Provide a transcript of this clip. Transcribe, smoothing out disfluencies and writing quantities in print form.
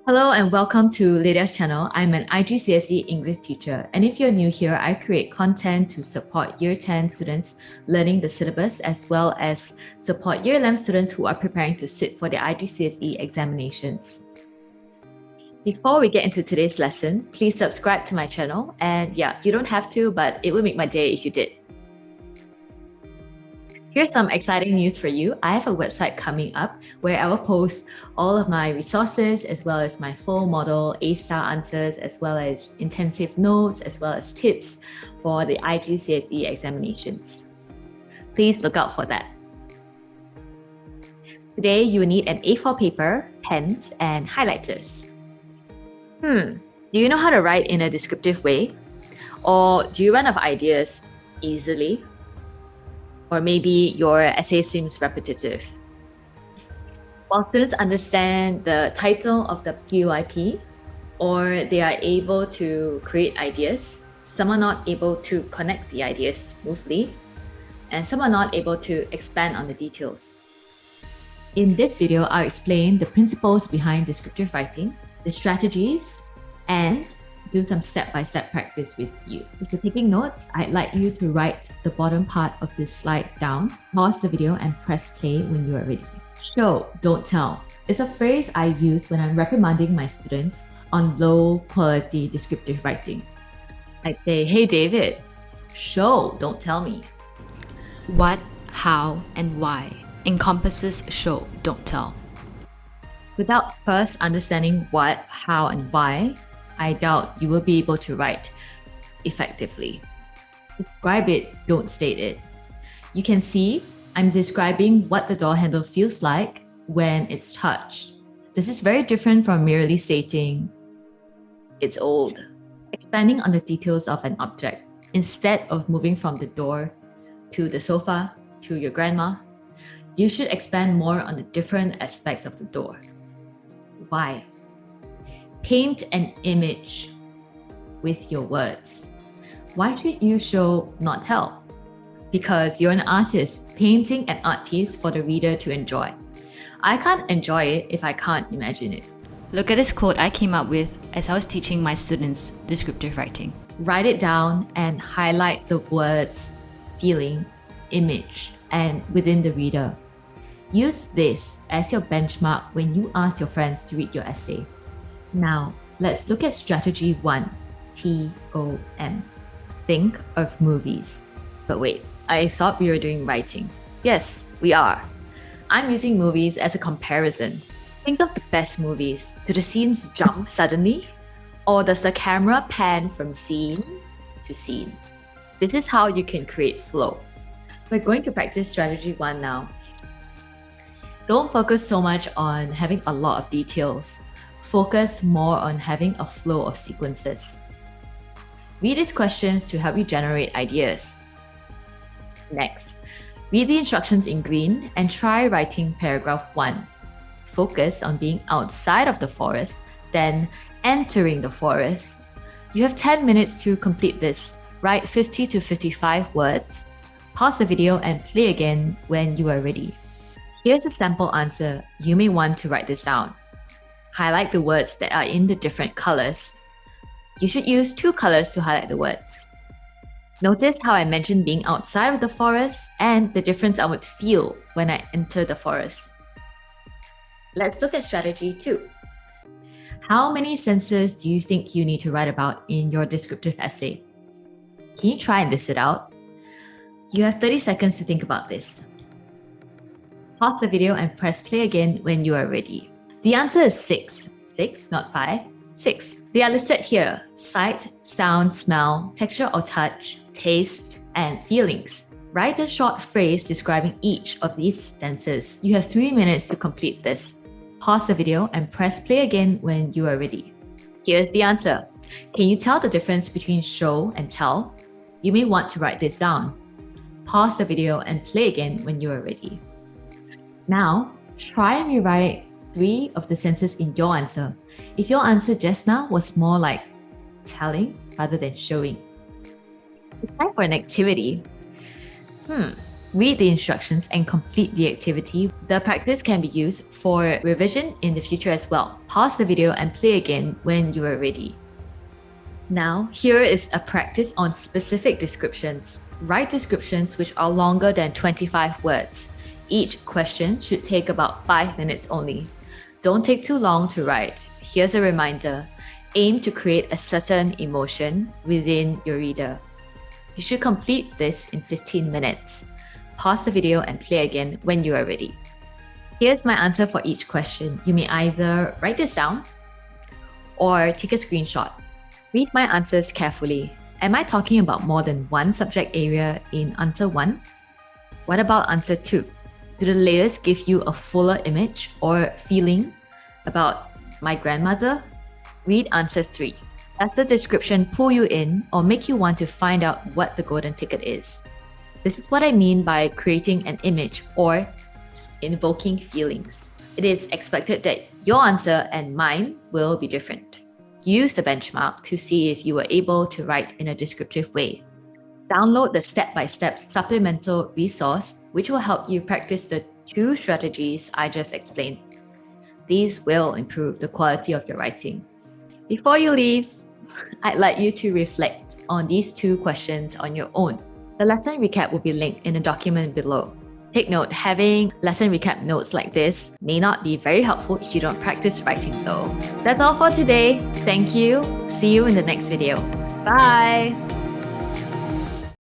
Hello and welcome to 𝐜𝐨𝐧𝐭 channel. I'm an IGCSE English teacher, and if you're new here, I create content to support Year 10 students learning the syllabus as well as support Year 11 students who are preparing to sit for the IGCSE examinations. Before we get into today's lesson, please subscribe to my channel, and yeah, you don't have to, but it would make my day if you did. Here's some exciting news for you. I have a website coming up where I will post all of my resources as well as my full model A-star answers as well as intensive notes as well as tips for the IGCSE examinations. Please look out for that. Today, you will need an A4 paper, pens, and highlighters. Do you know how to write in a descriptive way? Or do you run out of ideas easily? Or maybe your essay seems repetitive. While students understand the title of the PYP, or they are able to create ideas, some are not able to connect the ideas smoothly, and some are not able to expand on the details. In this video, I'll explain the principles behind descriptive writing, the strategies, and do some step-by-step practice with you. If you're taking notes, I'd like you to write the bottom part of this slide down, pause the video, and press play when you are ready. Show, don't tell. It's a phrase I use when I'm reprimanding my students on low-quality descriptive writing. I'd say, hey David, show, don't tell me. What, how, and why encompasses show, don't tell. Without first understanding what, how, and why, I doubt you will be able to write effectively. Describe it, don't state it. You can see I'm describing what the door handle feels like when it's touched. This is very different from merely stating it's old. Expanding on the details of an object instead of moving from the door to the sofa to your grandma, you should expand more on the different aspects of the door. Why? Paint an image with your words. Why should you show, not tell? Because you're an artist painting an art piece for the reader to enjoy. I can't enjoy it if I can't imagine it. Look at this quote I came up with as I was teaching my students descriptive writing. Write it down and highlight the words, feeling, image, and within the reader. Use this as your benchmark when you ask your friends to read your essay. Now, let's look at strategy 1, TOM. Think of movies. But wait, I thought we were doing writing. Yes, we are. I'm using movies as a comparison. Think of the best movies. Do the scenes jump suddenly? Or does the camera pan from scene to scene? This is how you can create flow. We're going to practice strategy 1 now. Don't focus so much on having a lot of details. Focus more on having a flow of sequences. Read these questions to help you generate ideas. Next, read the instructions in green and try writing paragraph 1. Focus on being outside of the forest, then entering the forest. You have 10 minutes to complete this. Write 50 to 55 words. Pause the video and play again when you are ready. Here's a sample answer. You may want to write this down. Highlight the words that are in the different colors. You should use 2 colors to highlight the words. Notice how I mentioned being outside of the forest and the difference I would feel when I enter the forest. Let's look at strategy 2. How many senses do you think you need to write about in your descriptive essay? Can you try and list it out? You have 30 seconds to think about this. Pause the video and press play again when you are ready. The answer is 6. 6, not 5. 6. They are listed here: sight, sound, smell, texture or touch, taste, and feelings. Write a short phrase describing each of these senses. You have 3 minutes to complete this. Pause the video and press play again when you are ready. Here's the answer. Can you tell the difference between show and tell? You may want to write this down. Pause the video and play again when you are ready. Now, try and rewrite 3 of the senses in your answer. If your answer just now was more like telling rather than showing. It's time for an activity. Read the instructions and complete the activity. The practice can be used for revision in the future as well. Pause the video and play again when you are ready. Now, here is a practice on specific descriptions. Write descriptions which are longer than 25 words. Each question should take about 5 minutes only. Don't take too long to write. Here's a reminder. Aim to create a certain emotion within your reader. You should complete this in 15 minutes. Pause the video and play again when you are ready. Here's my answer for each question. You may either write this down or take a screenshot. Read my answers carefully. Am I talking about more than one subject area in answer 1? What about answer 2? Do the layers give you a fuller image or feeling about my grandmother? Read answer 3. Does the description pull you in or make you want to find out what the golden ticket is? This is what I mean by creating an image or invoking feelings. It is expected that your answer and mine will be different. Use the benchmark to see if you were able to write in a descriptive way. Download the step-by-step supplemental resource, which will help you practice the 2 strategies I just explained. These will improve the quality of your writing. Before you leave, I'd like you to reflect on these 2 questions on your own. The lesson recap will be linked in the document below. Take note, having lesson recap notes like this may not be very helpful if you don't practice writing though. That's all for today. Thank you. See you in the next video. Bye!